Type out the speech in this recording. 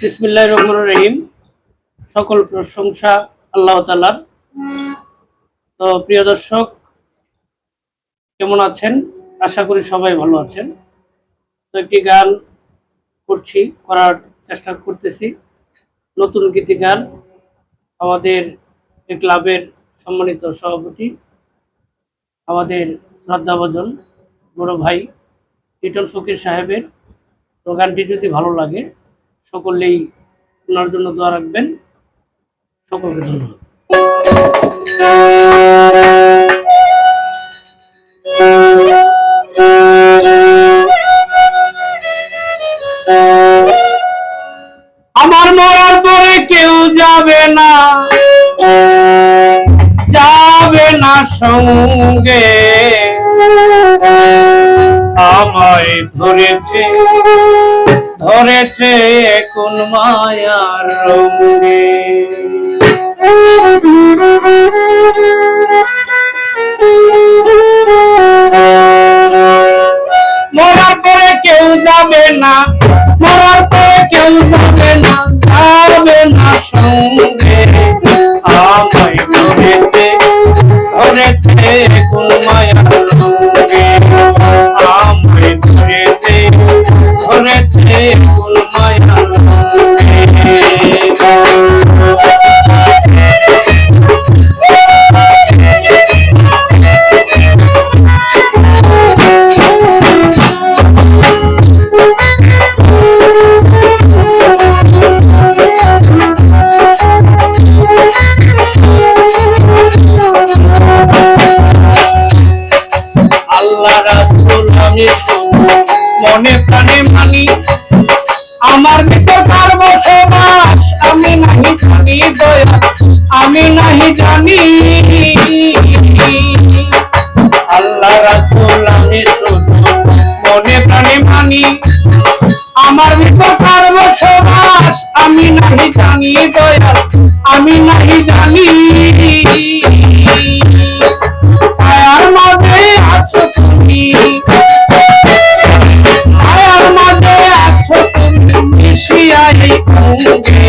বিসমিল্লাহির রহমানির রহিম। সকল প্রশংসা আল্লাহ তাআলার। তো প্রিয় দর্শক, কেমন আছেন? আশা করি সবাই ভালো আছেন। তো একটি গান করার চেষ্টা করতেছি, নতুন গীতি গান। আমাদের এই ক্লাবের সম্মানিত সভাপতি, আমাদের শ্রদ্ধাভাজন বড় ভাই লিটন ফকির সাহেবের। তো গানটি যদি ভালো লাগে সকলেই ওনার জন্য দোয়া রাখবেন। সকলকে ধন্যবাদ। আমার মরার পরে কেউ যাবে না সঙ্গে, আমায় ধরেছে কোন মায়ার রঙে। মরার পরে কেউ যাবে না, মরার পরে কেউ যাবে না সঙ্গে, আমায় ধরেছে কোন মায়ার রঙে, আমায় ধরেছে কোন মায়ার রঙে। আল্লাহ রাসূল আমি মনে প্রাণে মানি, আমার ভিতর কার বসবাস আমি নাহি জানি দয়া, আমি নাহি জানি। আল্লাহ রাসূল আমি মনে প্রাণে মানি, আমার ভিতর কার বসবাস আমি নাহি জানি দয়া, আমি নাহি জানি। মায়ার মাঝে আছো তুমি, মায়ার মাঝে আছো তুমি মিশিয়া এই অঙ্গে,